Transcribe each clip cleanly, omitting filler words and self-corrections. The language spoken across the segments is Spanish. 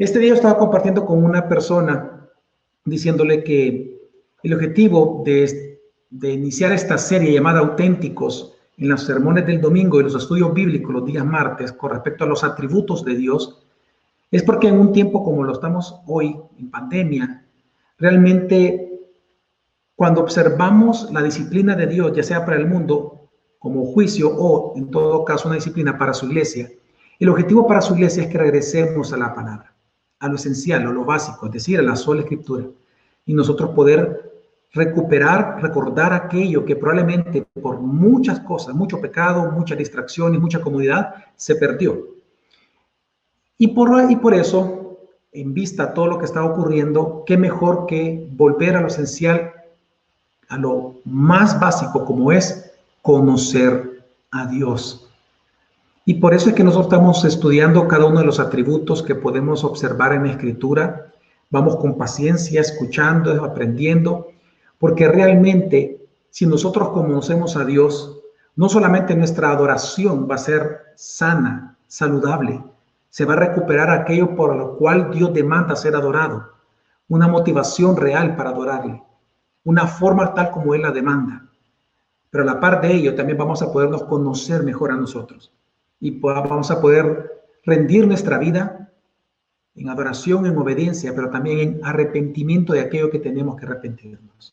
Este día yo estaba compartiendo con una persona diciéndole que el objetivo de iniciar esta serie llamada Auténticos en los sermones del domingo y los estudios bíblicos los días martes con respecto a los atributos de Dios es porque en un tiempo como lo estamos hoy, en pandemia, realmente cuando observamos la disciplina de Dios, ya sea para el mundo como juicio o en todo caso una disciplina para su iglesia, el objetivo para su iglesia es que regresemos a la palabra, a lo esencial, a lo básico, es decir, a la sola escritura, y nosotros poder recuperar, recordar aquello que probablemente por muchas cosas, mucho pecado, muchas distracciones, mucha comodidad, se perdió. Y por eso, en vista a todo lo que está ocurriendo, qué mejor que volver a lo esencial, a lo más básico, como es conocer a Dios. Y por eso es que nosotros estamos estudiando cada uno de los atributos que podemos observar en la Escritura. Vamos con paciencia, escuchando, aprendiendo, porque realmente, si nosotros conocemos a Dios, no solamente nuestra adoración va a ser sana, saludable, se va a recuperar aquello por lo cual Dios demanda ser adorado, una motivación real para adorarle, una forma tal como Él la demanda. Pero a la par de ello, también vamos a podernos conocer mejor a nosotros y vamos a poder rendir nuestra vida en adoración, en obediencia, pero también en arrepentimiento de aquello que tenemos que arrepentirnos.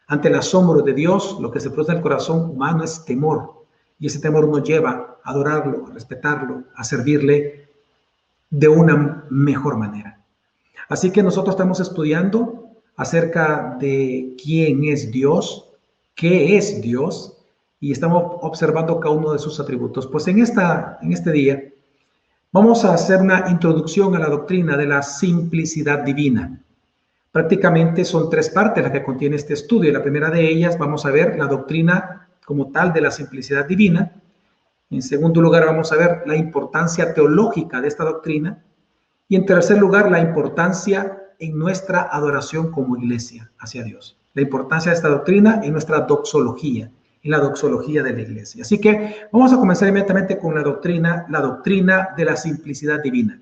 Ante el asombro de Dios, lo que se produce en el corazón humano es temor, y ese temor nos lleva a adorarlo, a respetarlo, a servirle de una mejor manera. Así que nosotros estamos estudiando acerca de quién es Dios, qué es Dios, y estamos observando cada uno de sus atributos. Pues en este día vamos a hacer una introducción a la doctrina de la simplicidad divina. Prácticamente son tres partes las que contiene este estudio. La primera de ellas vamos a ver la doctrina como tal de la simplicidad divina. En segundo lugar vamos a ver la importancia teológica de esta doctrina. Y en tercer lugar, la importancia en nuestra adoración como iglesia hacia Dios. La importancia de esta doctrina en nuestra doxología, en la doxología de la iglesia. Así que vamos a comenzar inmediatamente con la doctrina de la simplicidad divina.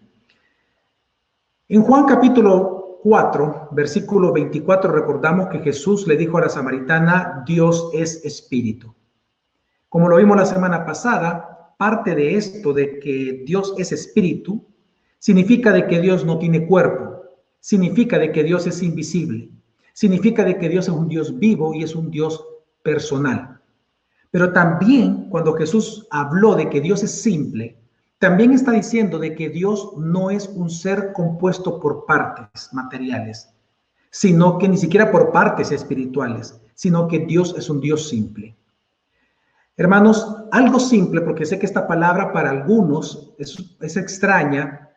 En Juan capítulo 4, versículo 24, recordamos que Jesús le dijo a la samaritana, Dios es espíritu. Como lo vimos la semana pasada, parte de esto de que Dios es espíritu, significa de que Dios no tiene cuerpo, significa de que Dios es invisible, significa de que Dios es un Dios vivo y es un Dios personal. Pero también cuando Jesús habló de que Dios es simple, también está diciendo de que Dios no es un ser compuesto por partes materiales, sino que ni siquiera por partes espirituales, sino que Dios es un Dios simple. Hermanos, algo simple, porque sé que esta palabra para algunos es extraña.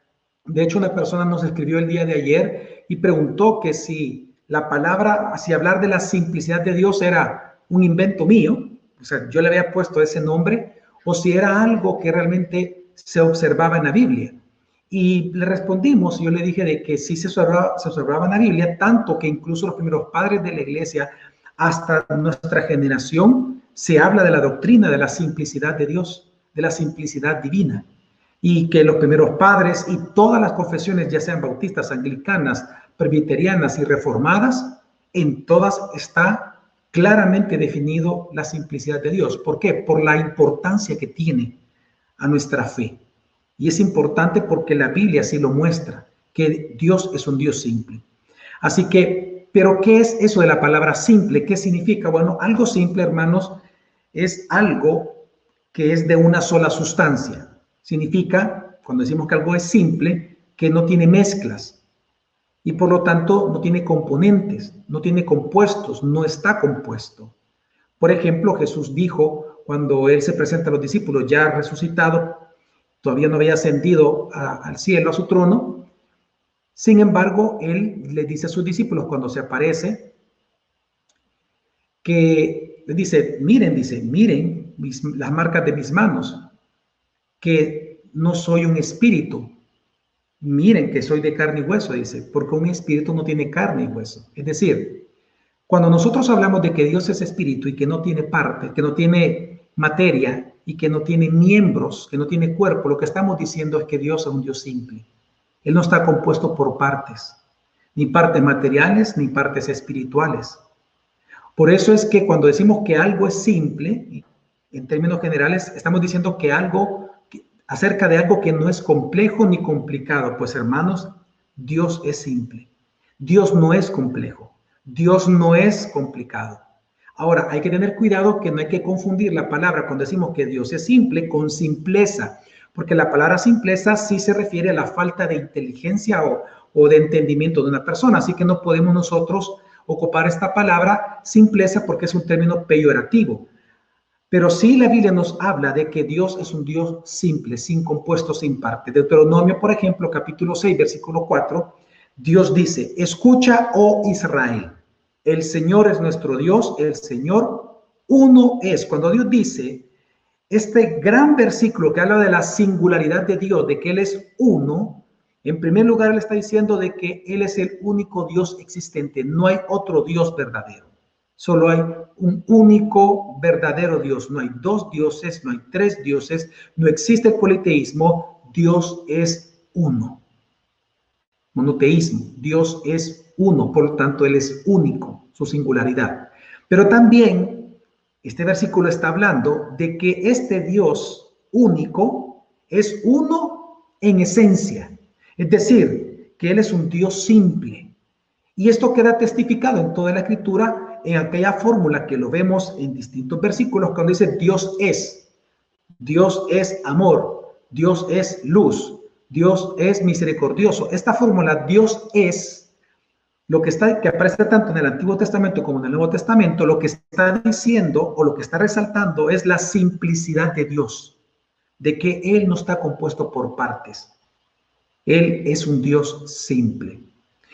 De hecho, una persona nos escribió el día de ayer y preguntó que si la palabra, si hablar de la simplicidad de Dios era un invento mío, o sea, yo le había puesto ese nombre, o si era algo que realmente se observaba en la Biblia. Y le respondimos, yo le dije de que sí se observaba en la Biblia, tanto que incluso los primeros padres de la iglesia, hasta nuestra generación, se habla de la doctrina de la simplicidad de Dios, de la simplicidad divina. Y que los primeros padres y todas las confesiones, ya sean bautistas, anglicanas, presbiterianas y reformadas, en todas está claramente definido la simplicidad de Dios. ¿Por qué? Por la importancia que tiene a nuestra fe. Y es importante porque la Biblia así lo muestra, que Dios es un Dios simple. Así que, ¿pero qué es eso de la palabra simple? ¿Qué significa? Bueno, algo simple, hermanos, es algo que es de una sola sustancia. Significa, cuando decimos que algo es simple, que no tiene mezclas y por lo tanto no tiene componentes, no tiene compuestos, no está compuesto. Por ejemplo, Jesús dijo cuando Él se presenta a los discípulos ya resucitado, todavía no había ascendido al cielo, a su trono. Sin embargo, Él le dice a sus discípulos cuando se aparece, que les dice, miren las marcas de mis manos, que no soy un espíritu. Miren que soy de carne y hueso, dice, porque un espíritu no tiene carne y hueso. Es decir, cuando nosotros hablamos de que Dios es espíritu y que no tiene parte, que no tiene materia y que no tiene miembros, que no tiene cuerpo, lo que estamos diciendo es que Dios es un Dios simple. Él no está compuesto por partes, ni partes materiales, ni partes espirituales. Por eso es que cuando decimos que algo es simple, en términos generales, estamos diciendo que acerca de algo que no es complejo ni complicado. Pues hermanos, Dios es simple. Dios no es complejo. Dios no es complicado. Ahora, hay que tener cuidado que no hay que confundir la palabra cuando decimos que Dios es simple con porque la palabra simpleza sí se refiere a la falta de inteligencia o de entendimiento de una persona. Así que no podemos nosotros ocupar esta palabra simpleza porque es un término peyorativo. Pero sí la Biblia nos habla de que Dios es un Dios simple, sin compuestos, sin parte. Deuteronomio, por ejemplo, capítulo 6, versículo 4, Dios dice, escucha, oh Israel, el Señor es nuestro Dios, el Señor uno es. Cuando Dios dice este gran versículo que habla de la singularidad de Dios, de que Él es uno, en primer lugar Él está diciendo de que Él es el único Dios existente, no hay otro Dios verdadero. Solo hay un único verdadero Dios. No hay dos dioses, no hay tres dioses, no existe el politeísmo. Dios es uno. Monoteísmo. Dios es uno, por lo tanto, Él es único, su singularidad. Pero también este versículo está hablando de que este Dios único es uno en esencia. Es decir, que Él es un Dios simple. Y esto queda testificado en toda la Escritura, en aquella fórmula que lo vemos en distintos versículos, cuando dice Dios es amor, Dios es luz, Dios es misericordioso. Esta fórmula Dios es, que aparece tanto en el Antiguo Testamento como en el Nuevo Testamento, lo que está diciendo o lo que está resaltando es la simplicidad de Dios, de que Él no está compuesto por partes. Él es un Dios simple.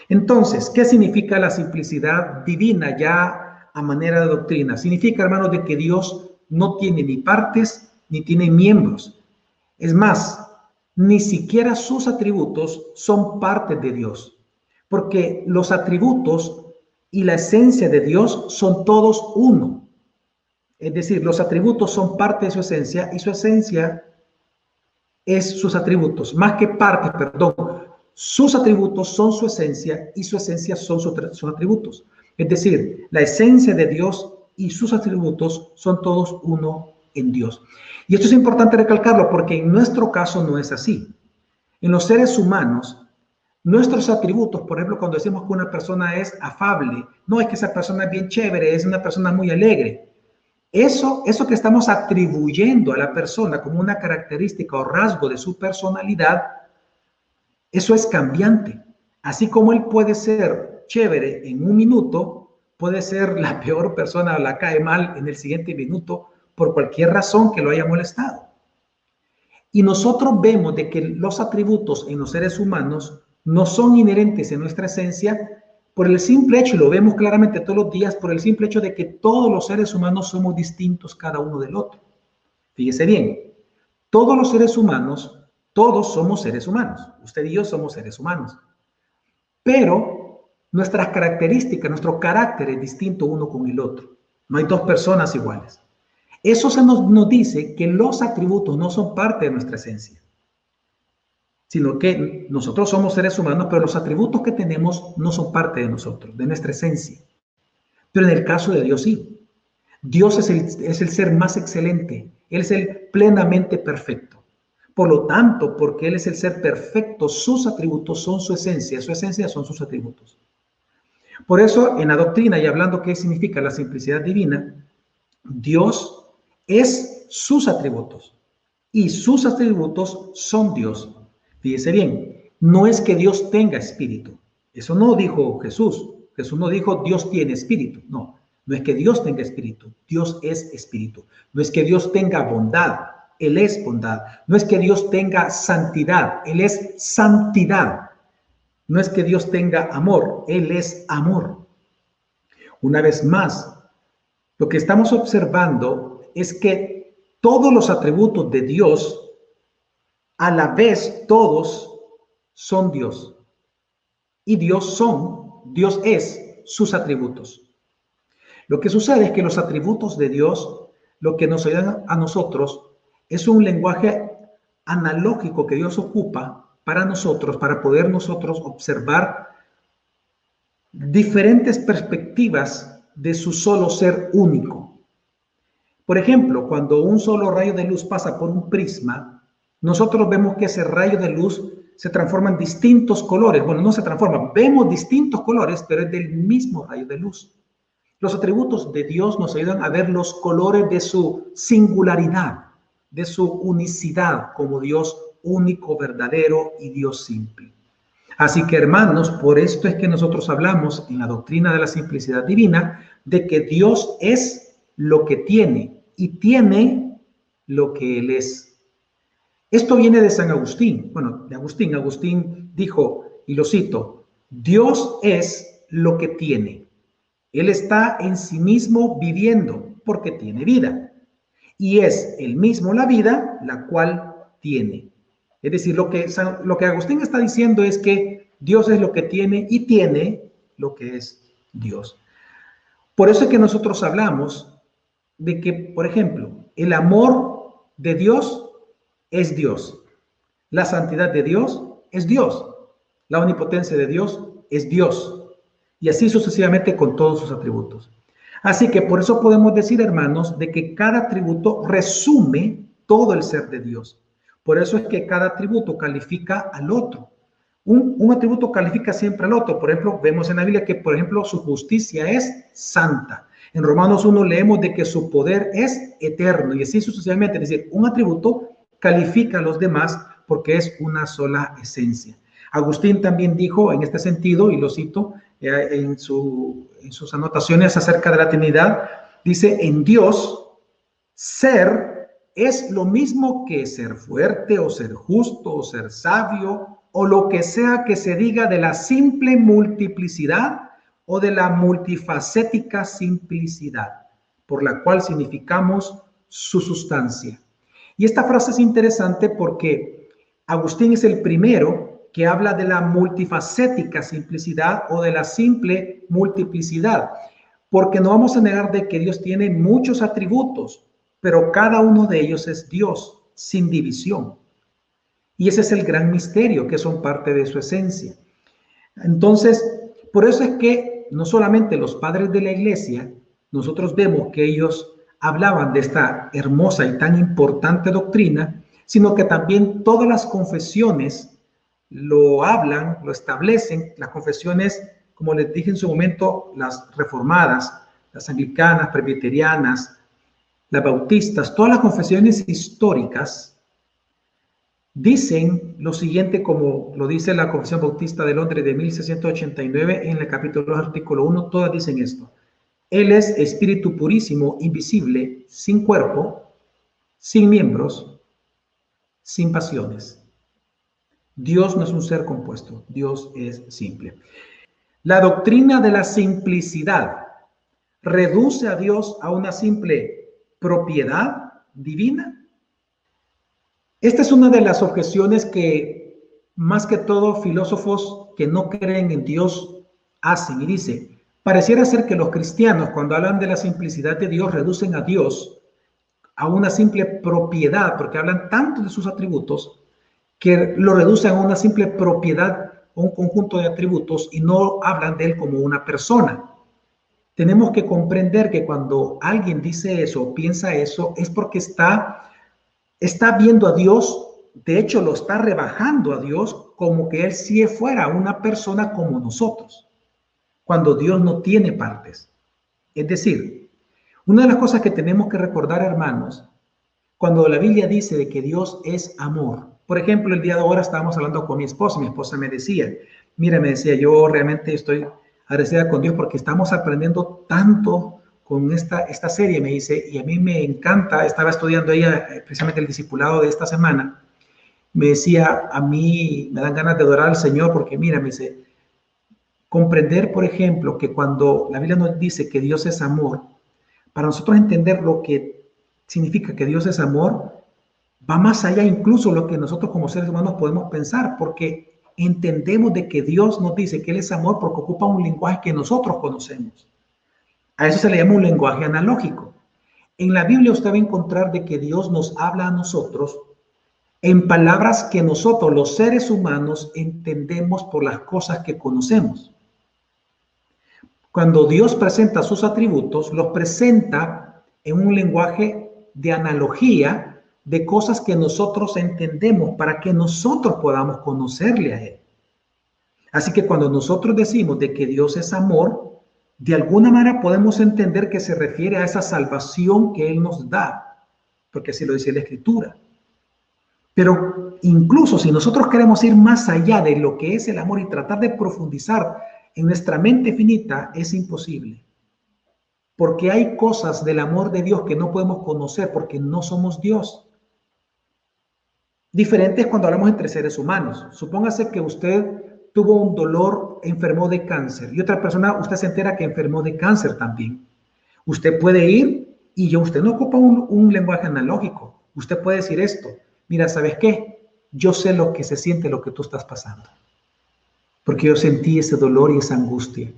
Entonces, ¿qué significa la simplicidad divina ya a manera de doctrina? Significa, hermanos, de que Dios no tiene ni partes ni tiene miembros. Es más, ni siquiera sus atributos son parte de Dios, porque los atributos y la esencia de Dios son todos uno. Es decir, los atributos son parte de su esencia y su esencia es sus atributos, más que parte, perdón. Sus atributos son su esencia y su esencia son sus atributos. Es decir, la esencia de Dios y sus atributos son todos uno en Dios. Y esto es importante recalcarlo porque en nuestro caso no es así. En los seres humanos, nuestros atributos, por ejemplo, cuando decimos que una persona es afable, no es que esa persona es bien chévere, es una persona muy alegre. Eso que estamos atribuyendo a la persona como una característica o rasgo de su personalidad, eso es cambiante. Así como él puede ser chévere en un minuto, puede ser la peor persona o la cae mal en el siguiente minuto por cualquier razón que lo haya molestado. Y nosotros vemos de que los atributos en los seres humanos no son inherentes en nuestra esencia por el simple hecho, y lo vemos claramente todos los días, por el simple hecho de que todos los seres humanos somos distintos cada uno del otro. Fíjese bien, todos los seres humanos, todos somos seres humanos. Usted y yo somos seres humanos. Pero nuestras características, nuestro carácter es distinto uno con el otro. No hay dos personas iguales. Eso nos dice que los atributos no son parte de nuestra esencia, sino que nosotros somos seres humanos, pero los atributos que tenemos no son parte de nosotros, de nuestra esencia. Pero en el caso de Dios sí. Dios es el ser más excelente. Él es el plenamente perfecto. Por lo tanto, porque Él es el ser perfecto, sus atributos son su esencia son sus atributos. Por eso, en la doctrina, y hablando qué significa la simplicidad divina, Dios es sus atributos y sus atributos son Dios. Fíjese bien, no es que Dios tenga espíritu. Eso no dijo Jesús. Jesús no dijo Dios tiene espíritu. No, no es que Dios tenga espíritu. Dios es espíritu. No es que Dios tenga bondad. Él es bondad. No es que Dios tenga santidad. Él es santidad. No es que Dios tenga amor. Él es amor. Una vez más, lo que estamos observando es que todos los atributos de Dios, a la vez todos son Dios. Y Dios es sus atributos. Lo que sucede es que los atributos de Dios, lo que nos ayudan a nosotros, es un lenguaje analógico que Dios ocupa para nosotros, para poder nosotros observar diferentes perspectivas de su solo ser único. Por ejemplo, cuando un solo rayo de luz pasa por un prisma, nosotros vemos que ese rayo de luz se transforma en distintos colores. Bueno, no se transforma, vemos distintos colores, pero es del mismo rayo de luz. Los atributos de Dios nos ayudan a ver los colores de su singularidad, de su unicidad como Dios único, verdadero y Dios simple. Así que, hermanos, por esto es que nosotros hablamos en la doctrina de la simplicidad divina de que Dios es lo que tiene y tiene lo que Él es. Esto viene de San Agustín. Bueno, de Agustín. Agustín dijo, y lo cito, Dios es lo que tiene. Él está en sí mismo viviendo porque tiene vida. Y es él mismo la vida, la cual tiene. Es decir, lo que Agustín está diciendo es que Dios es lo que tiene y tiene lo que es Dios. Por eso es que nosotros hablamos de que, por ejemplo, el amor de Dios es Dios. La santidad de Dios es Dios. La omnipotencia de Dios es Dios. Y así sucesivamente con todos sus atributos. Así que por eso podemos decir, hermanos, de que cada atributo resume todo el ser de Dios. Por eso es que cada atributo califica al otro. Un atributo califica siempre al otro. Por ejemplo, vemos en la Biblia que, por ejemplo, su justicia es santa. En Romanos 1 leemos de que su poder es eterno y así sucesivamente. Es decir, un atributo califica a los demás porque es una sola esencia. Agustín también dijo en este sentido, y lo cito en sus anotaciones acerca de la Trinidad, dice, en Dios, ser es lo mismo que ser fuerte o ser justo o ser sabio o lo que sea que se diga de la simple multiplicidad o de la multifacética simplicidad, por la cual significamos su sustancia. Y esta frase es interesante porque Agustín es el primero que habla de la multifacética simplicidad o de la simple multiplicidad, porque no vamos a negar de que Dios tiene muchos atributos, pero cada uno de ellos es Dios, sin división. Y ese es el gran misterio, que son parte de su esencia. Entonces, por eso es que no solamente los padres de la iglesia, nosotros vemos que ellos hablaban de esta hermosa y tan importante doctrina, sino que también todas las confesiones lo hablan, lo establecen. Las confesiones, como les dije en su momento, las reformadas, las anglicanas, presbiterianas, las bautistas, todas las confesiones históricas dicen lo siguiente, como lo dice la Confesión Bautista de Londres de 1689 en el capítulo 2, artículo 1, todas dicen esto. Él es espíritu purísimo, invisible, sin cuerpo, sin miembros, sin pasiones. Dios no es un ser compuesto, Dios es simple. La doctrina de la simplicidad reduce a Dios a una simple propiedad divina. Esta es una de las objeciones que más que todo filósofos que no creen en Dios hacen y dice, pareciera ser que los cristianos cuando hablan de la simplicidad de Dios reducen a Dios a una simple propiedad, porque hablan tanto de sus atributos que lo reducen a una simple propiedad o un conjunto de atributos y no hablan de él como una persona. Tenemos que comprender que cuando alguien dice eso o piensa eso es porque está viendo a Dios, de hecho lo está rebajando a Dios como que Él sí fuera una persona como nosotros, cuando Dios no tiene partes. Es decir, una de las cosas que tenemos que recordar, hermanos, cuando la Biblia dice de que Dios es amor. Por ejemplo, el día de ahora estábamos hablando con mi esposa me decía, mira, me decía, yo realmente estoy agradecida con Dios porque estamos aprendiendo tanto con esta serie, me dice, y a mí me encanta, estaba estudiando ella precisamente el discipulado de esta semana, me decía, a mí me dan ganas de adorar al Señor porque mira, me dice, comprender, por ejemplo, que cuando la Biblia nos dice que Dios es amor, para nosotros entender lo que significa que Dios es amor, va más allá incluso lo que nosotros como seres humanos podemos pensar, porque entendemos de que Dios nos dice que Él es amor porque ocupa un lenguaje que nosotros conocemos. A eso se le llama un lenguaje analógico. En la Biblia usted va a encontrar de que Dios nos habla a nosotros en palabras que nosotros, los seres humanos, entendemos por las cosas que conocemos. Cuando Dios presenta sus atributos, los presenta en un lenguaje de analogía de cosas que nosotros entendemos para que nosotros podamos conocerle a Él. Así que cuando nosotros decimos de que Dios es amor, de alguna manera podemos entender que se refiere a esa salvación que Él nos da, porque así lo dice la Escritura. Pero incluso si nosotros queremos ir más allá de lo que es el amor y tratar de profundizar en nuestra mente finita, es imposible. Porque hay cosas del amor de Dios que no podemos conocer porque no somos Dios. Diferente es cuando hablamos entre seres humanos. Supóngase que usted tuvo un dolor, enfermó de cáncer, y otra persona, usted se entera que enfermó de cáncer también. Usted puede ir y usted no ocupa un lenguaje analógico. Usted puede decir esto: mira, ¿sabes qué? Yo sé lo que se siente, lo que tú estás pasando. Porque yo sentí ese dolor y esa angustia.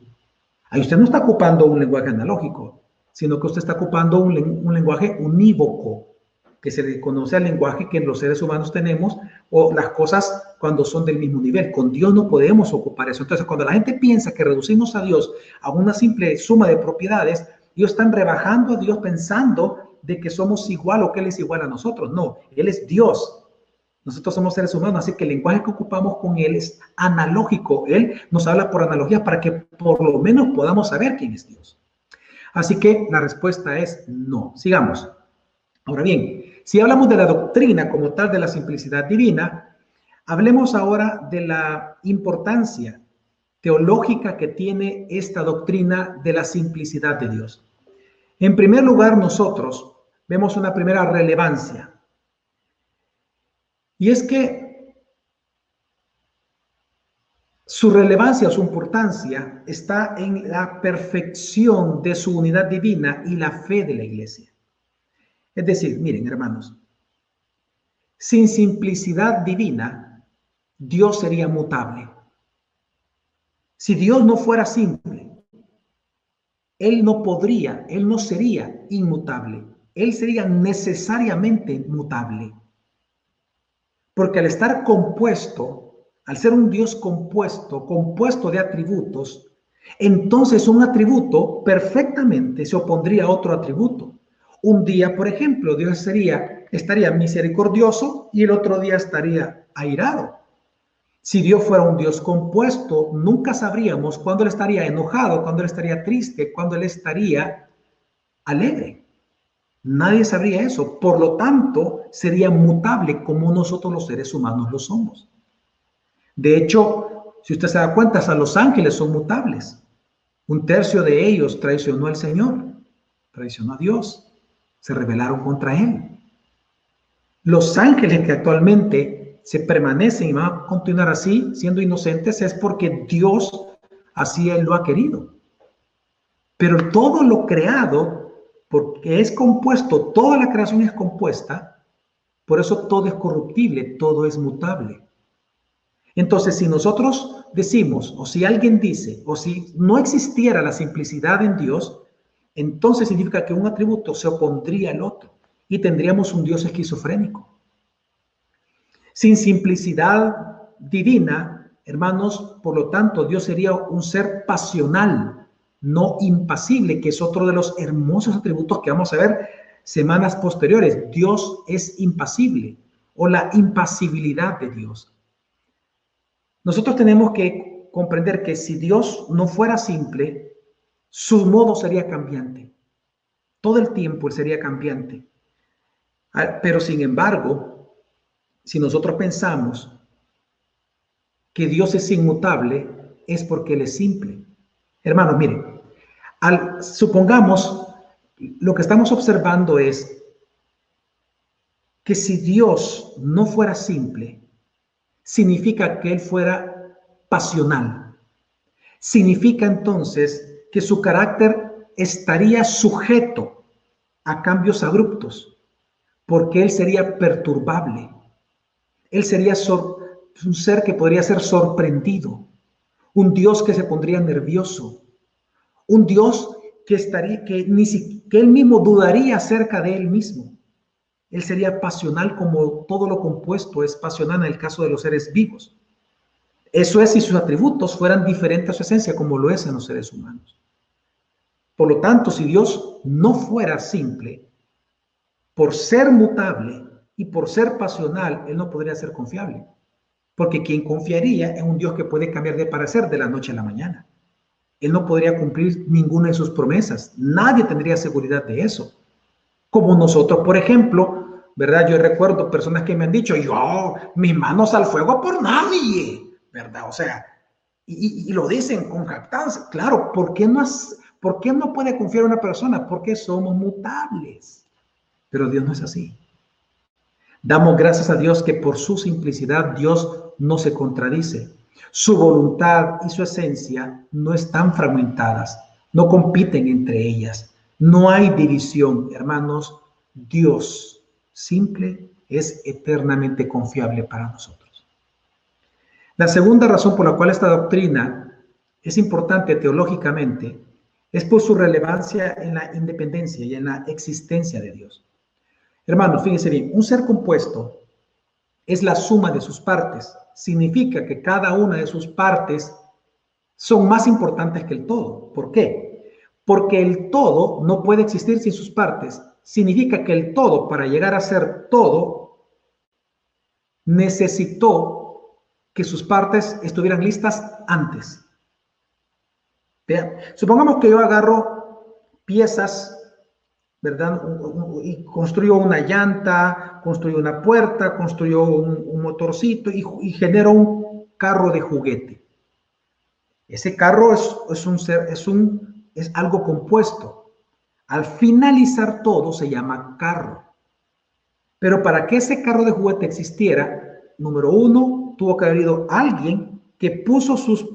Ahí usted no está ocupando un lenguaje analógico, sino que usted está ocupando un lenguaje unívoco, que se le conoce al lenguaje que los seres humanos tenemos, o las cosas cuando son del mismo nivel. Con Dios no podemos ocupar eso. Entonces, cuando la gente piensa que reducimos a Dios a una simple suma de propiedades, ellos están rebajando a Dios pensando de que somos igual o que Él es igual a nosotros. No, Él es Dios. Nosotros somos seres humanos, así que el lenguaje que ocupamos con Él es analógico. Él nos habla por analogía para que por lo menos podamos saber quién es Dios. Así que la respuesta es no. Sigamos. Ahora bien, si hablamos de la doctrina como tal de la simplicidad divina, hablemos ahora de la importancia teológica que tiene esta doctrina de la simplicidad de Dios. En primer lugar, nosotros vemos una primera relevancia. Y es que su relevancia, su importancia está en la perfección de su unidad divina y la fe de la iglesia. Es decir, miren, hermanos, sin simplicidad divina, Dios sería mutable. Si Dios no fuera simple, Él no sería inmutable. Él sería necesariamente mutable. Porque al estar compuesto, al ser un Dios compuesto de atributos, entonces un atributo perfectamente se opondría a otro atributo. Un día, por ejemplo, Dios estaría misericordioso y el otro día estaría airado. Si Dios fuera un Dios compuesto, nunca sabríamos cuándo Él estaría enojado, cuándo Él estaría triste, cuándo Él estaría alegre. Nadie sabría eso. Por lo tanto, sería mutable como nosotros los seres humanos lo somos. De hecho, si usted se da cuenta, hasta los ángeles son mutables. Un tercio de ellos traicionó al Señor, traicionó a Dios, se rebelaron contra Él. Los ángeles que actualmente se permanecen y van a continuar así, siendo inocentes, es porque Dios así Él lo ha querido. Pero todo lo creado, porque es compuesto, toda la creación es compuesta, por eso todo es corruptible, todo es mutable. Entonces, si nosotros decimos, o si alguien dice, o si no existiera la simplicidad en Dios, entonces significa que un atributo se opondría al otro y tendríamos un Dios esquizofrénico. Sin simplicidad divina, hermanos, por lo tanto, Dios sería un ser pasional, no impasible, que es otro de los hermosos atributos que vamos a ver semanas posteriores. Dios es impasible, o la impasibilidad de Dios. Nosotros tenemos que comprender que si Dios no fuera simple, su modo sería cambiante. Todo el tiempo Él sería cambiante. Pero sin embargo, si nosotros pensamos que Dios es inmutable, es porque Él es simple. Hermanos, miren, supongamos, lo que estamos observando es que si Dios no fuera simple, significa que Él fuera pasional. Significa entonces que su carácter estaría sujeto a cambios abruptos, porque Él sería perturbable. Él sería un ser que podría ser sorprendido, un Dios que se pondría nervioso, un Dios que Él mismo dudaría acerca de Él mismo. Él sería pasional como todo lo compuesto es pasional en el caso de los seres vivos. Eso es si sus atributos fueran diferentes a su esencia, como lo es en los seres humanos. Por lo tanto, si Dios no fuera simple, por ser mutable y por ser pasional, Él no podría ser confiable. Porque quien confiaría en un Dios que puede cambiar de parecer de la noche a la mañana. Él no podría cumplir ninguna de sus promesas. Nadie tendría seguridad de eso. Como nosotros, por ejemplo, ¿verdad? Yo recuerdo personas que me han dicho, yo, mis manos al fuego por nadie, ¿verdad? O sea, y lo dicen con jactancia. Claro, ¿por qué no puede confiar una persona? Porque somos mutables. Pero Dios no es así. Damos gracias a Dios que por su simplicidad Dios no se contradice. Su voluntad y su esencia no están fragmentadas, no compiten entre ellas. No hay división, hermanos. Dios simple es eternamente confiable para nosotros. La segunda razón por la cual esta doctrina es importante teológicamente es por su relevancia en la independencia y en la existencia de Dios. Hermanos, fíjense bien, un ser compuesto es la suma de sus partes. Significa que cada una de sus partes son más importantes que el todo. ¿Por qué? Porque el todo no puede existir sin sus partes. Significa que el todo, para llegar a ser todo, necesitó que sus partes estuvieran listas antes. Vean, supongamos que yo agarro piezas, ¿verdad? Y construyo una llanta, construyo una puerta, construyo un motorcito y genero un carro de juguete. Ese carro es algo compuesto. Al finalizar todo se llama carro. Pero para que ese carro de juguete existiera, número uno, tuvo que haber habido alguien que puso sus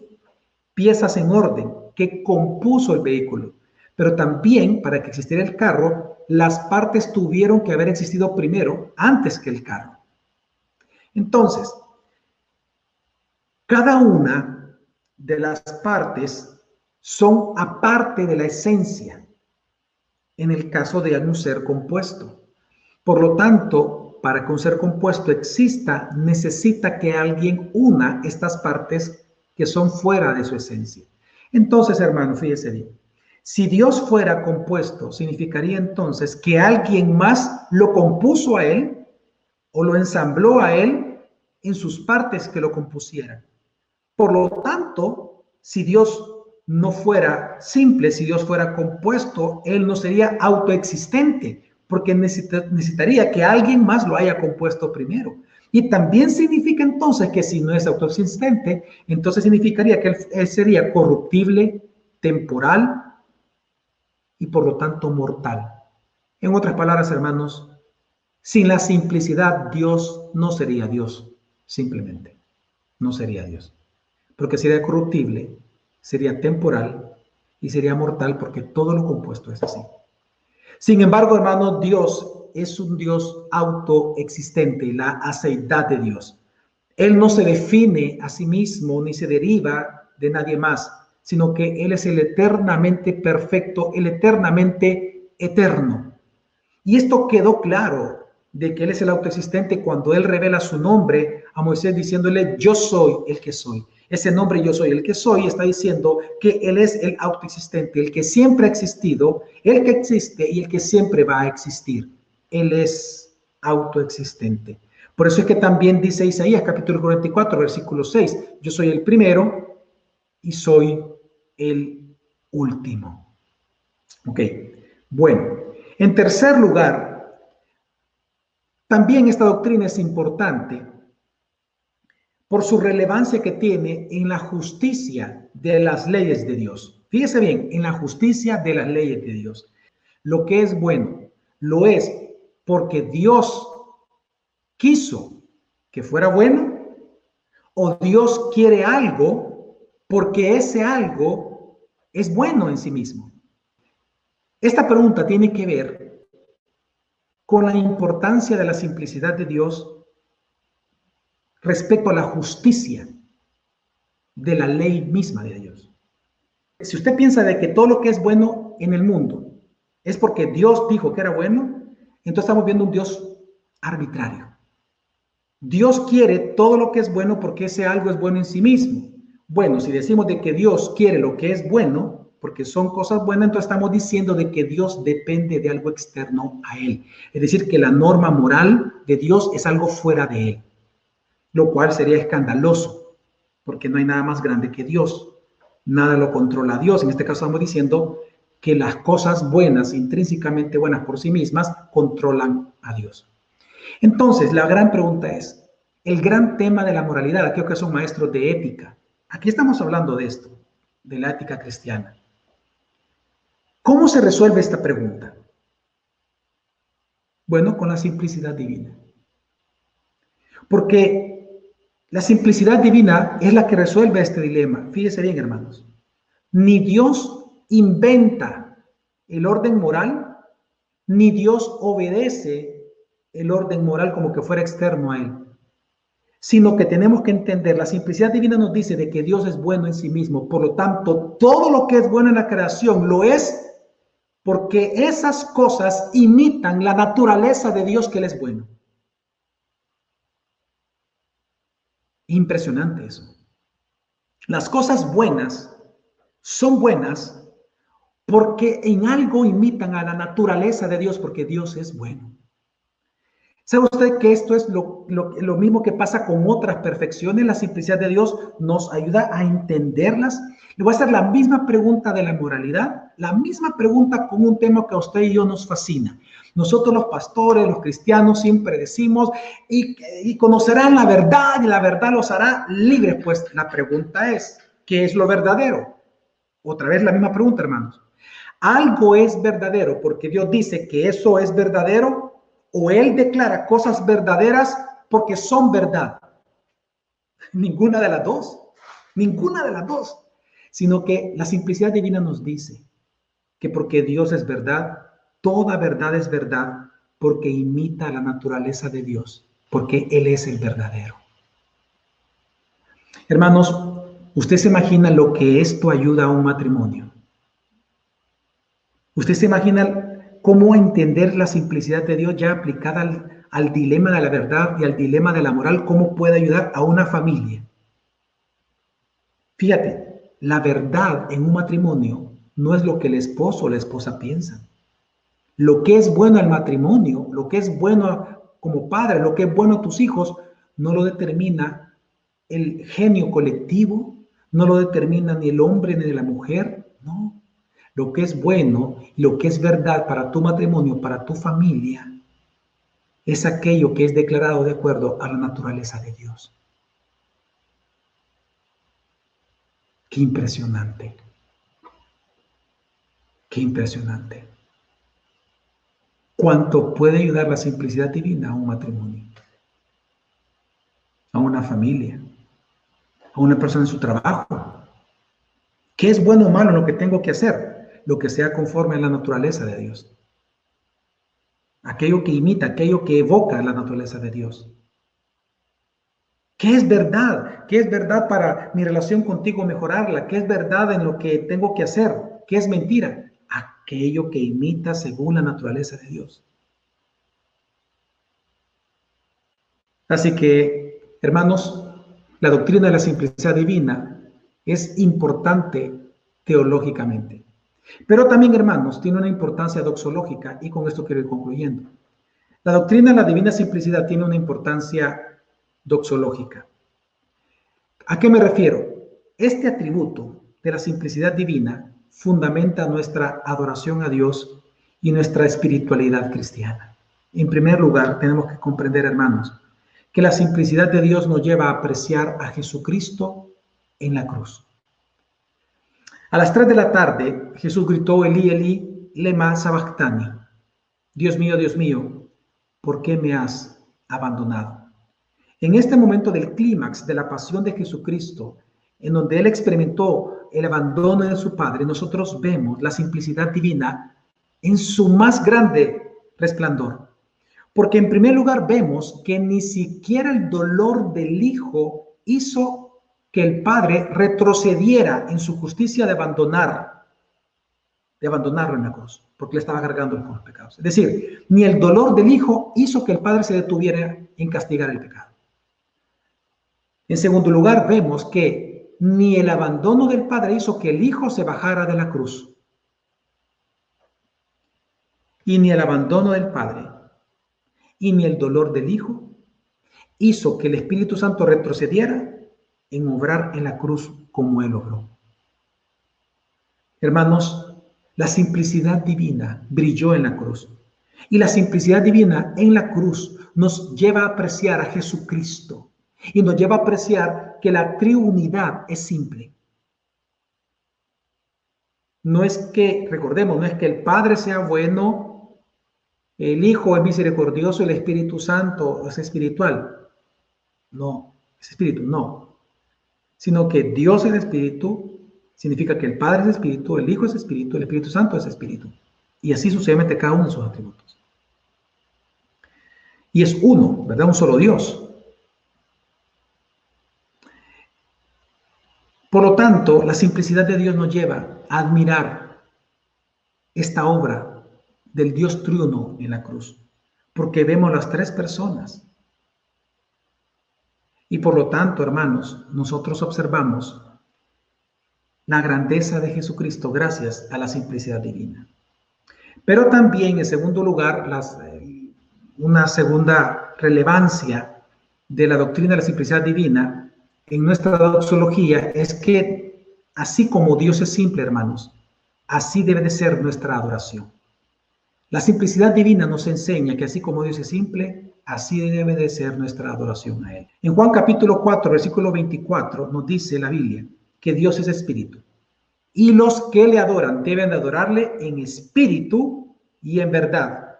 piezas en orden, que compuso el vehículo. Pero también, para que existiera el carro, las partes tuvieron que haber existido primero, antes que el carro. Entonces, cada una de las partes son aparte de la esencia, en el caso de un ser compuesto. Por lo tanto, para que un ser compuesto exista, necesita que alguien una estas partes que son fuera de su esencia. Entonces, hermano, fíjese bien. Si Dios fuera compuesto, significaría entonces que alguien más lo compuso a él o lo ensambló a él en sus partes que lo compusieran. Por lo tanto, si Dios no fuera simple, si Dios fuera compuesto, él no sería autoexistente, porque necesitaría que alguien más lo haya compuesto primero. Y también significa entonces que si no es autoexistente, entonces significaría que él sería corruptible, temporal, y por lo tanto mortal. En otras palabras, hermanos, sin la simplicidad, Dios no sería Dios, simplemente. No sería Dios. Porque sería corruptible, sería temporal y sería mortal porque todo lo compuesto es así. Sin embargo, hermanos, Dios es un Dios autoexistente y la aceidad de Dios. Él no se define a sí mismo ni se deriva de nadie más, sino que Él es el eternamente perfecto, el eternamente eterno. Y esto quedó claro de que Él es el autoexistente cuando Él revela su nombre a Moisés diciéndole, yo soy el que soy. Ese nombre yo soy el que soy está diciendo que Él es el autoexistente, el que siempre ha existido, el que existe y el que siempre va a existir. Él es autoexistente. Por eso es que también dice Isaías capítulo 44, versículo 6, yo soy el primero y soy el último. Ok, bueno. En tercer lugar, también esta doctrina es importante por su relevancia que tiene en la justicia de las leyes de Dios. Fíjese bien, en la justicia de las leyes de Dios. Lo que es bueno, lo es porque Dios quiso que fuera bueno o Dios quiere algo porque ese algo es bueno en sí mismo. Esta pregunta tiene que ver con la importancia de la simplicidad de Dios respecto a la justicia de la ley misma de Dios. Si usted piensa de que todo lo que es bueno en el mundo es porque Dios dijo que era bueno, entonces estamos viendo un Dios arbitrario. Dios quiere todo lo que es bueno porque ese algo es bueno en sí mismo. Bueno, si decimos de que Dios quiere lo que es bueno, porque son cosas buenas, entonces estamos diciendo de que Dios depende de algo externo a Él. Es decir, que la norma moral de Dios es algo fuera de Él, lo cual sería escandaloso, porque no hay nada más grande que Dios. Nada lo controla a Dios. En este caso estamos diciendo que las cosas buenas, intrínsecamente buenas por sí mismas, controlan a Dios. Entonces, la gran pregunta es, el gran tema de la moralidad, aquellos que son maestros de ética, aquí estamos hablando de esto, de la ética cristiana. ¿Cómo se resuelve esta pregunta? Bueno, con la simplicidad divina. Porque la simplicidad divina es la que resuelve este dilema. Fíjese bien, hermanos. Ni Dios inventa el orden moral, ni Dios obedece el orden moral como que fuera externo a Él. Sino que tenemos que entender, la simplicidad divina nos dice de que Dios es bueno en sí mismo. Por lo tanto, todo lo que es bueno en la creación lo es porque esas cosas imitan la naturaleza de Dios, que Él es bueno. Impresionante eso. Las cosas buenas son buenas porque en algo imitan a la naturaleza de Dios, porque Dios es bueno. ¿Sabe usted que esto es lo mismo que pasa con otras perfecciones? La simplicidad de Dios nos ayuda a entenderlas. Le voy a hacer la misma pregunta de la moralidad, la misma pregunta con un tema que a usted y yo nos fascina. Nosotros los pastores, los cristianos, siempre decimos, y conocerán la verdad, y la verdad los hará libres. Pues la pregunta es, ¿qué es lo verdadero? Otra vez la misma pregunta, hermanos. Algo es verdadero porque Dios dice que eso es verdadero, o Él declara cosas verdaderas porque son verdad. Ninguna de las dos. Ninguna de las dos. Sino que la simplicidad divina nos dice que porque Dios es verdad, toda verdad es verdad porque imita la naturaleza de Dios, porque Él es el verdadero. Hermanos, ¿usted se imagina lo que esto ayuda a un matrimonio? ¿Usted se imagina cómo entender la simplicidad de Dios ya aplicada al dilema de la verdad y al dilema de la moral? ¿Cómo puede ayudar a una familia? Fíjate, la verdad en un matrimonio no es lo que el esposo o la esposa piensan. Lo que es bueno al matrimonio, lo que es bueno como padre, lo que es bueno a tus hijos, no lo determina el genio colectivo, no lo determina ni el hombre ni la mujer, no. Lo que es bueno, lo que es verdad para tu matrimonio, para tu familia, es aquello que es declarado de acuerdo a la naturaleza de Dios. Qué impresionante. Qué impresionante. ¿Cuánto puede ayudar la simplicidad divina a un matrimonio, a una familia, a una persona en su trabajo? ¿Qué es bueno o malo en lo que tengo que hacer? Lo que sea conforme a la naturaleza de Dios. Aquello que imita, aquello que evoca la naturaleza de Dios. ¿Qué es verdad? ¿Qué es verdad para mi relación contigo mejorarla? ¿Qué es verdad en lo que tengo que hacer? ¿Qué es mentira? Aquello que imita según la naturaleza de Dios. Así que, hermanos, la doctrina de la simplicidad divina es importante teológicamente. Pero también, hermanos, tiene una importancia doxológica, y con esto quiero ir concluyendo. La doctrina de la divina simplicidad tiene una importancia doxológica. ¿A qué me refiero? Este atributo de la simplicidad divina fundamenta nuestra adoración a Dios y nuestra espiritualidad cristiana. En primer lugar, tenemos que comprender, hermanos, que la simplicidad de Dios nos lleva a apreciar a Jesucristo en la cruz. A las 3 de la tarde, Jesús gritó, Elí, Elí, lema sabactani. Dios mío, ¿por qué me has abandonado? En este momento del clímax de la pasión de Jesucristo, en donde Él experimentó el abandono de su Padre, nosotros vemos la simplicidad divina en su más grande resplandor. Porque en primer lugar vemos que ni siquiera el dolor del Hijo hizo que el Padre retrocediera en su justicia de abandonarlo en la cruz. porque le estaba cargando con los pecados. Es decir, ni el dolor del Hijo hizo que el Padre se detuviera en castigar el pecado. En segundo lugar, vemos que ni el abandono del Padre hizo que el Hijo se bajara de la cruz. Y ni el abandono del Padre y ni el dolor del Hijo hizo que el Espíritu Santo retrocediera en obrar en la cruz como Él obró. Hermanos, la simplicidad divina brilló en la cruz. Y la simplicidad divina en la cruz nos lleva a apreciar a Jesucristo. Y nos lleva a apreciar que la triunidad es simple. No es que, recordemos, no es que el Padre sea bueno, el Hijo es misericordioso, el Espíritu Santo es espiritual. No, es espíritu, no. Sino que Dios es espíritu, significa que el Padre es espíritu, el Hijo es espíritu, el Espíritu Santo es espíritu. Y así sucesivamente cada uno de sus atributos. Y es uno, ¿verdad? Un solo Dios. Por lo tanto, la simplicidad de Dios nos lleva a admirar esta obra del Dios triuno en la cruz, porque vemos las tres personas. Y por lo tanto, hermanos, nosotros observamos la grandeza de Jesucristo gracias a la simplicidad divina. Pero también, en segundo lugar, una segunda relevancia de la doctrina de la simplicidad divina en nuestra doxología es que así como Dios es simple, hermanos, así debe de ser nuestra adoración. La simplicidad divina nos enseña que así como Dios es simple, así debe de ser nuestra adoración a Él. En Juan capítulo 4, versículo 24, nos dice la Biblia que Dios es espíritu. Y los que le adoran deben de adorarle en espíritu y en verdad.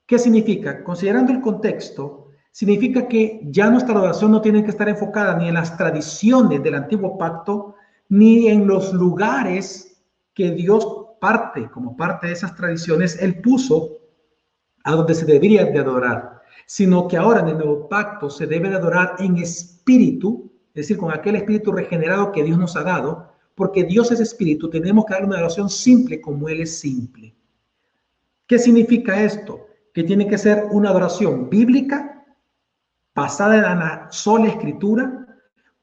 ¿Qué significa? Considerando el contexto, significa que ya nuestra adoración no tiene que estar enfocada ni en las tradiciones del antiguo pacto, ni en los lugares que Dios como parte de esas tradiciones, Él puso a donde se debería de adorar, sino que ahora en el nuevo pacto se debe de adorar en espíritu, es decir, con aquel espíritu regenerado que Dios nos ha dado, porque Dios es espíritu, tenemos que dar una adoración simple como Él es simple. ¿Qué significa esto? Que tiene que ser una adoración bíblica, basada en la sola escritura,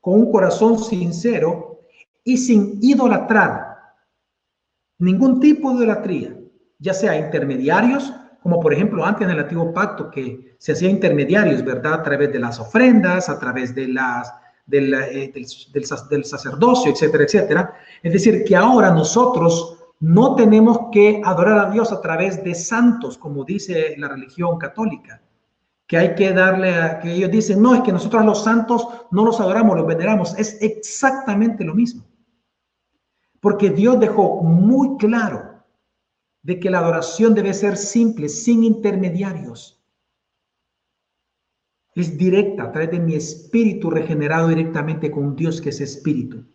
con un corazón sincero y sin idolatrar ningún tipo de idolatría, ya sea intermediarios, como por ejemplo antes en el antiguo pacto que se hacía intermediarios, ¿verdad? A través de las ofrendas, a través de del sacerdocio, etcétera, etcétera. Es decir, que ahora nosotros no tenemos que adorar a Dios a través de santos, como dice la religión católica, que hay que que ellos dicen, no, es que nosotros a los santos no los adoramos, los veneramos. Es exactamente lo mismo. Porque Dios dejó muy claro de que la adoración debe ser simple, sin intermediarios. Es directa, a través de mi espíritu regenerado directamente con Dios que es espíritu.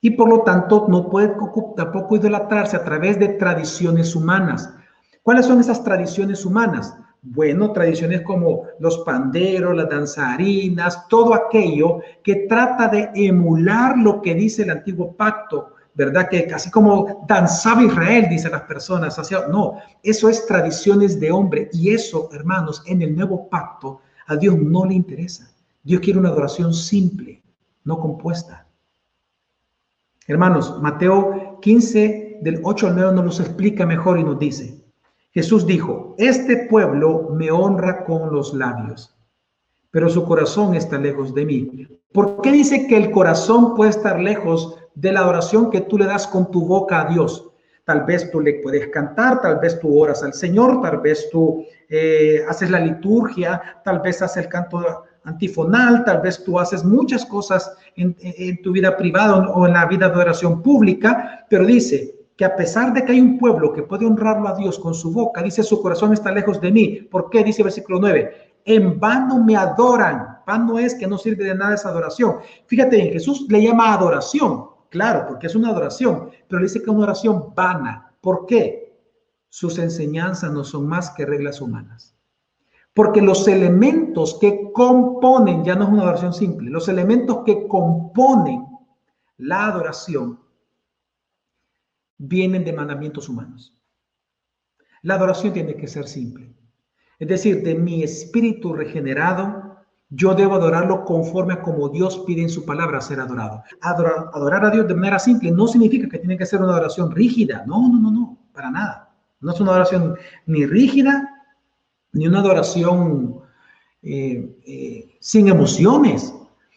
Y por lo tanto no puede tampoco idolatrarse a través de tradiciones humanas. ¿Cuáles son esas tradiciones humanas? Bueno, tradiciones como los panderos, las danzarinas, todo aquello que trata de emular lo que dice el antiguo pacto, ¿verdad? Que así como danzaba Israel, dicen las personas, no, eso es tradiciones de hombre. Y eso, hermanos, en el nuevo pacto a Dios no le interesa. Dios quiere una adoración simple, no compuesta. Hermanos, Mateo 15, del 8 al 9 nos los explica mejor y nos dice, Jesús dijo, este pueblo me honra con los labios, pero su corazón está lejos de mí. ¿Por qué dice que el corazón puede estar lejos de la adoración que tú le das con tu boca a Dios? Tal vez tú le puedes cantar, tal vez tú oras al Señor, tal vez tú haces la liturgia, tal vez haces el canto antifonal, tal vez tú haces muchas cosas en tu vida privada o en la vida de oración pública, pero dice que a pesar de que hay un pueblo que puede honrarlo a Dios con su boca, dice su corazón está lejos de mí. ¿Por qué? Dice el versículo 9, en vano me adoran. Vano es que no sirve de nada esa adoración. Fíjate bien, Jesús le llama adoración, claro, porque es una adoración, pero le dice que es una adoración vana. ¿Por qué? Sus enseñanzas no son más que reglas humanas. Porque los elementos que componen, ya no es una adoración simple, los elementos que componen la adoración vienen de mandamientos humanos. La adoración tiene que ser simple. Es decir, de mi espíritu regenerado, yo debo adorarlo conforme a como Dios pide en su palabra ser adorado. Adorar a Dios de manera simple no significa que tiene que ser una adoración rígida. No, no, no, no, para nada. No es una adoración ni rígida, ni una adoración sin emociones,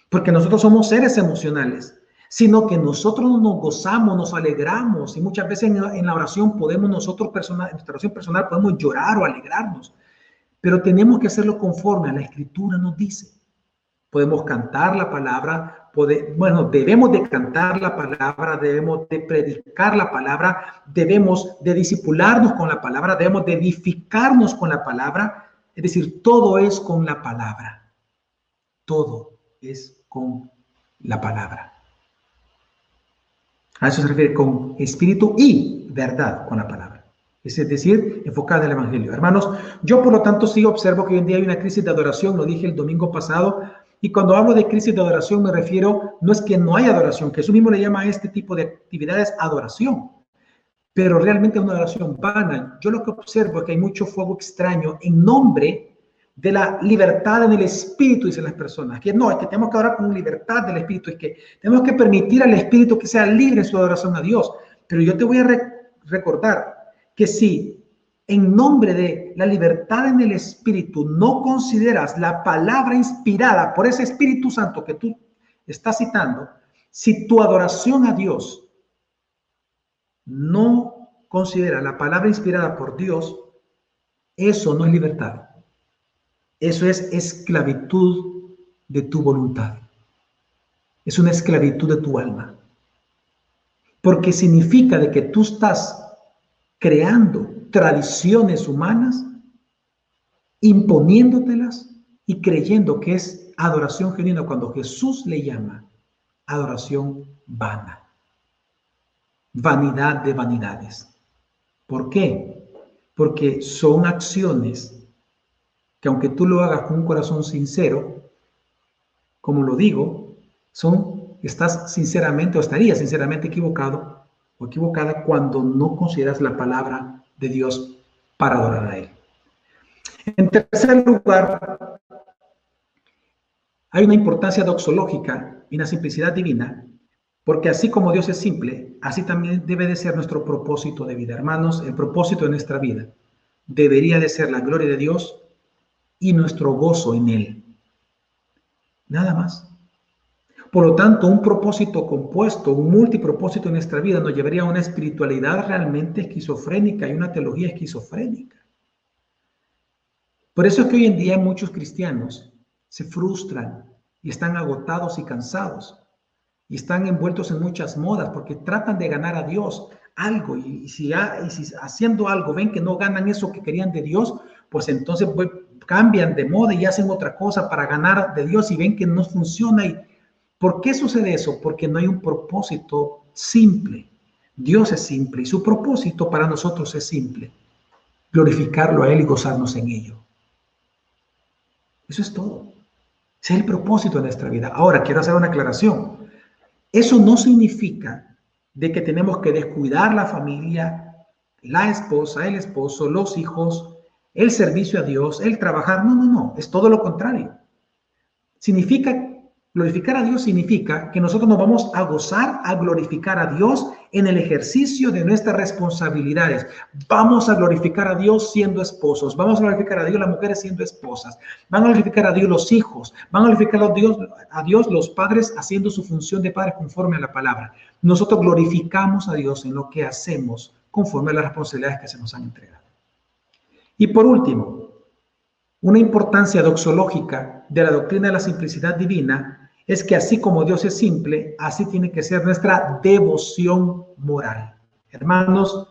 porque nosotros somos seres emocionales, sino que nosotros nos gozamos, nos alegramos, y muchas veces en la oración podemos nosotros, en nuestra oración personal, podemos llorar o alegrarnos, pero tenemos que hacerlo conforme a la Escritura nos dice. Podemos cantar la palabra, debemos de cantar la palabra, debemos de predicar la palabra, debemos de discipularnos con la palabra, debemos de edificarnos con la palabra. Es decir, todo es con la palabra. Todo es con la palabra. A eso se refiere con espíritu y verdad con la palabra. Es decir, enfocada en el Evangelio. Hermanos, yo por lo tanto sí observo que hoy en día hay una crisis de adoración, lo dije el domingo pasado, y cuando hablo de crisis de adoración me refiero, no es que no hay adoración, que eso mismo le llama a este tipo de actividades adoración, pero realmente es una adoración vana. Yo lo que observo es que hay mucho fuego extraño en nombre de la libertad en el espíritu, dicen las personas. Que no, es que tenemos que adorar con libertad del espíritu, es que tenemos que permitir al espíritu que sea libre en su adoración a Dios. Pero yo te voy a recordar que si en nombre de la libertad en el espíritu no consideras la palabra inspirada por ese Espíritu Santo que tú estás citando, si tu adoración a Dios no considera la palabra inspirada por Dios, eso no es libertad. Eso es esclavitud de tu voluntad. Es una esclavitud de tu alma. Porque significa de que tú estás creando tradiciones humanas, imponiéndotelas y creyendo que es adoración genuina cuando Jesús le llama adoración vana. Vanidad de vanidades. ¿Por qué? Porque son acciones que aunque tú lo hagas con un corazón sincero, como lo digo, estás sinceramente o estarías sinceramente equivocado o equivocada cuando no consideras la palabra de Dios para adorar a Él. En tercer lugar, hay una importancia doxológica y una simplicidad divina, porque así como Dios es simple, así también debe de ser nuestro propósito de vida. Hermanos, el propósito de nuestra vida debería de ser la gloria de Dios y nuestro gozo en Él. Nada más. Por lo tanto, un propósito compuesto, un multipropósito en nuestra vida nos llevaría a una espiritualidad realmente esquizofrénica y una teología esquizofrénica. Por eso es que hoy en día muchos cristianos se frustran y están agotados y cansados y están envueltos en muchas modas porque tratan de ganar a Dios algo y si haciendo algo ven que no ganan eso que querían de Dios, pues entonces cambian de moda y hacen otra cosa para ganar de Dios y ven que no funciona. ¿Y por qué sucede eso? Porque no hay un propósito simple. Dios es simple y su propósito para nosotros es simple: glorificarlo a Él y gozarnos en ello. Eso es todo. Ese es el propósito de nuestra vida. Ahora, quiero hacer una aclaración. Eso no significa de que tenemos que descuidar la familia, la esposa, el esposo, los hijos, el servicio a Dios, el trabajar. No, no, no. Es todo lo contrario. Glorificar a Dios significa que nosotros nos vamos a gozar, a glorificar a Dios en el ejercicio de nuestras responsabilidades. Vamos a glorificar a Dios siendo esposos, vamos a glorificar a Dios las mujeres siendo esposas, van a glorificar a Dios los hijos, van a glorificar a Dios los padres haciendo su función de padres conforme a la palabra. Nosotros glorificamos a Dios en lo que hacemos conforme a las responsabilidades que se nos han entregado. Y por último, una importancia doxológica de la doctrina de la simplicidad divina es que así como Dios es simple, así tiene que ser nuestra devoción moral. Hermanos,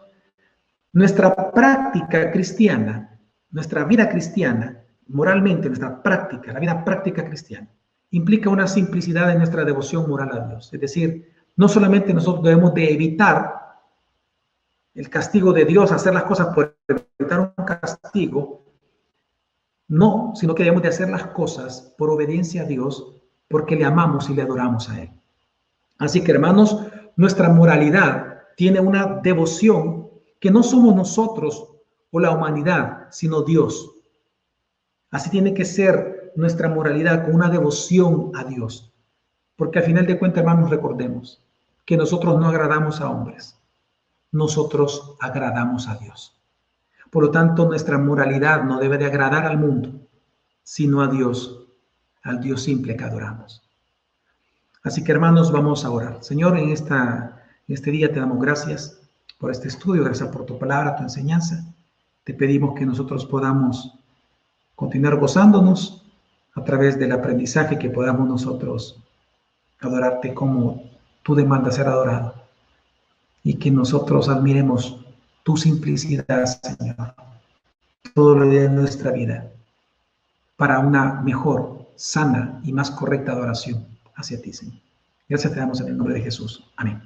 nuestra práctica cristiana, nuestra vida cristiana, moralmente, nuestra práctica, la vida práctica cristiana, implica una simplicidad en nuestra devoción moral a Dios. Es decir, no solamente nosotros debemos de evitar el castigo de Dios, hacer las cosas por evitar un castigo, no, sino que debemos de hacer las cosas por obediencia a Dios, porque le amamos y le adoramos a Él. Así que, hermanos, nuestra moralidad tiene una devoción que no somos nosotros o la humanidad, sino Dios. Así tiene que ser nuestra moralidad, con una devoción a Dios. Porque al final de cuentas, hermanos, recordemos que nosotros no agradamos a hombres, nosotros agradamos a Dios. Por lo tanto, nuestra moralidad no debe de agradar al mundo, sino a Dios, al Dios simple que adoramos. Así que, hermanos, vamos a orar. Señor, en este día te damos gracias por este estudio, gracias por tu palabra, tu enseñanza. Te pedimos que nosotros podamos continuar gozándonos a través del aprendizaje, que podamos nosotros adorarte como tú demandas ser adorado, y que nosotros admiremos tu simplicidad, Señor, todo lo de nuestra vida, para una mejor, sana y más correcta adoración hacia ti, Señor. Gracias te damos en el nombre de Jesús. Amén.